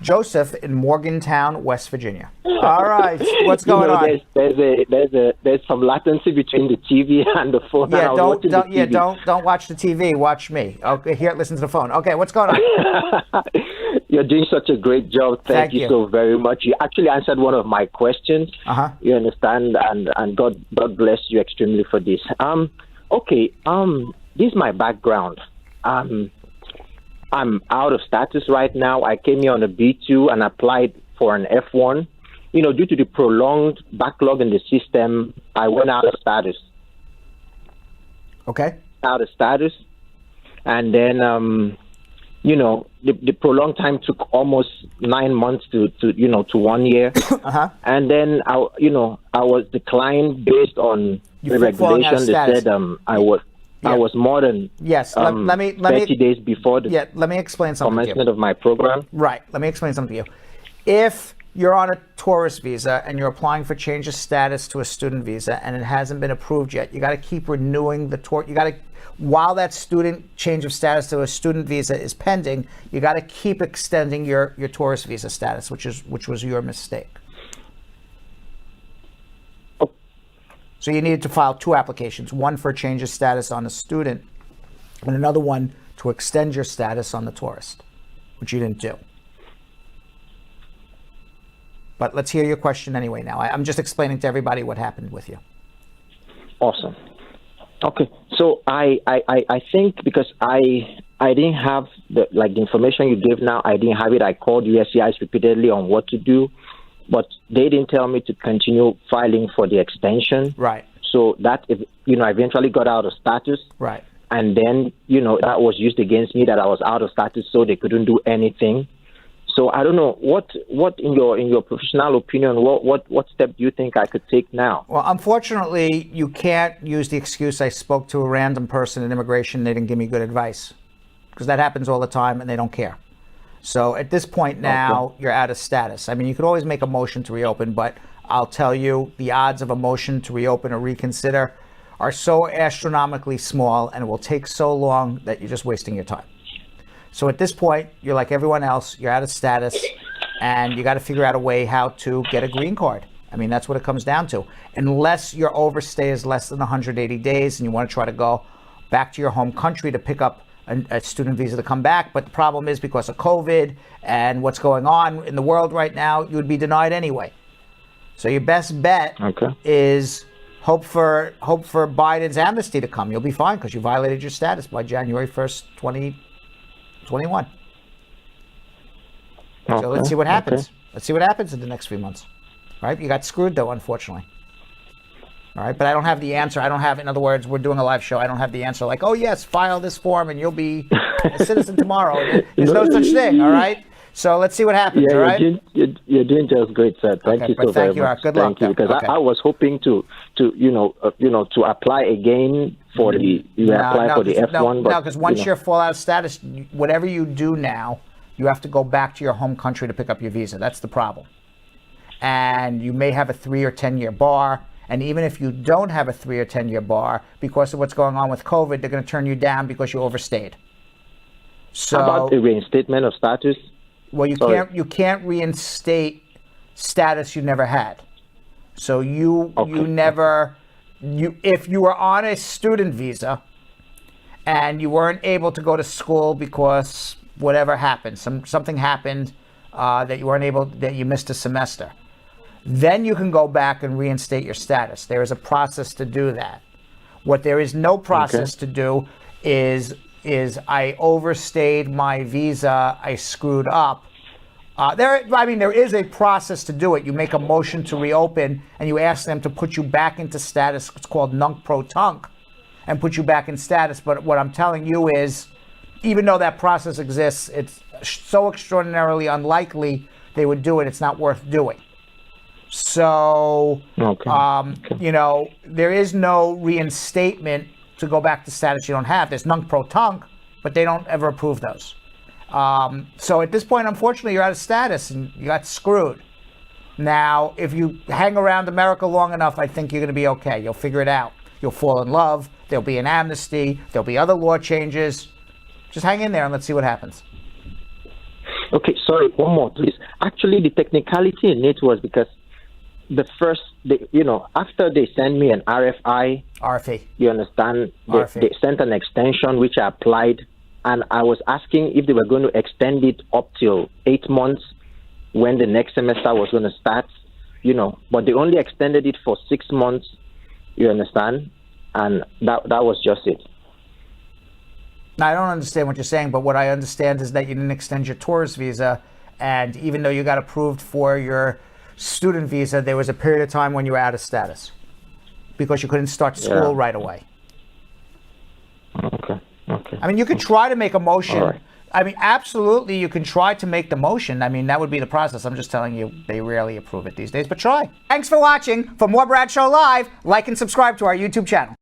Joseph in Morgantown, West Virginia. All right, what's going on? There's some latency between the TV and the phone. Yeah, don't watch the TV. Watch me. Okay, here, listen to the phone. Okay, what's going on? You're doing such a great job. Thank you so very much. You actually answered one of my questions. You understand, and God bless you extremely for this. Okay. This is my background. I'm out of status right now. I came here on a B2 and applied for an F-1. Due to the prolonged backlog in the system, I went out of status. Okay. Out of status. And then, the prolonged time took almost 9 months to 1 year. And then, I was declined based on the regulation that said I was more than let me 30 days before the let me explain something commencement of my program. Right. Let me explain something to you. If you're on a tourist visa and you're applying for change of status to a student visa and it hasn't been approved yet, you got to keep renewing while that student change of status to a student visa is pending, you got to keep extending your tourist visa status, which was your mistake. So you needed to file 2 applications, one for change of status on a student and another one to extend your status on the tourist, which you didn't do. But let's hear your question anyway now. I'm just explaining to everybody what happened with you. Awesome. Okay. So I think because I didn't have the information you gave now, I didn't have it. I called USCIS repeatedly on what to do. But they didn't tell me to continue filing for the extension. Right. So that, I eventually got out of status. Right. And then, that was used against me that I was out of status, so they couldn't do anything. So I don't know what in your professional opinion, what step do you think I could take now? Well, unfortunately, you can't use the excuse I spoke to a random person in immigration. They didn't give me good advice, because that happens all the time and they don't care. So at this point now, you're out of status. I mean, you could always make a motion to reopen, but I'll tell you, the odds of a motion to reopen or reconsider are so astronomically small, and it will take so long that you're just wasting your time. So at this point, you're like everyone else, you're out of status, and you got to figure out a way how to get a green card. I mean, that's what it comes down to. Unless your overstay is less than 180 days and you want to try to go back to your home country to pick up a student visa to come back. But the problem is, because of COVID and what's going on in the world right now, you would be denied anyway. So your best bet is hope for Biden's amnesty to come. You'll be fine because you violated your status by January 1st, 2021. So let's see what happens. Let's see what happens in the next few months. All right? You got screwed, though, unfortunately. All right, but I don't have the answer. In other words, we're doing a live show. I don't have the answer like, oh, yes, file this form and you'll be a citizen tomorrow. There's no such thing, all right? So let's see what happens, all right? You're doing just great, sir. Thank you so very much. Good luck. Thank you, because I was hoping to apply again for the F-1. No, because once you fall out of status, whatever you do now, you have to go back to your home country to pick up your visa. That's the problem. And you may have a 3 or 10 year bar. And even if you don't have a 3 or 10 year bar, because of what's going on with COVID, they're going to turn you down because you overstayed. So, how about a reinstatement of status? Well, you can't reinstate status you never had. So if you were on a student visa and you weren't able to go to school because whatever happened, something happened that you missed a semester, then you can go back and reinstate your status. There is a process to do that. What there is no process to do is I overstayed my visa, I screwed up. There is a process to do it. You make a motion to reopen and you ask them to put you back into status. It's called nunc-pro-tunc, and put you back in status. But what I'm telling you is, even though that process exists, it's so extraordinarily unlikely they would do it. It's not worth doing. So, there is no reinstatement to go back to status you don't have. There's nunc-pro-tunc, but they don't ever approve those. So at this point, unfortunately, you're out of status and you got screwed. Now, if you hang around America long enough, I think you're going to be okay. You'll figure it out. You'll fall in love. There'll be an amnesty. There'll be other law changes. Just hang in there and let's see what happens. Okay, sorry, one more, please. Actually, the technicality in it was because after they sent me an RFE. you understand, RFE. they sent an extension which I applied, and I was asking if they were going to extend it up till 8 months when the next semester was going to start, but they only extended it for 6 months, you understand, and that was just it. Now, I don't understand what you're saying, but what I understand is that you didn't extend your tourist visa, and even though you got approved for your student visa, there was a period of time when you were out of status because you couldn't start school right away. Okay. I mean, you could try to make a motion. All right. I mean, absolutely, you can try to make the motion. I mean, that would be the process. I'm just telling you, they rarely approve it these days, but try. Thanks for watching. For more Bradshaw Live, like and subscribe to our YouTube channel.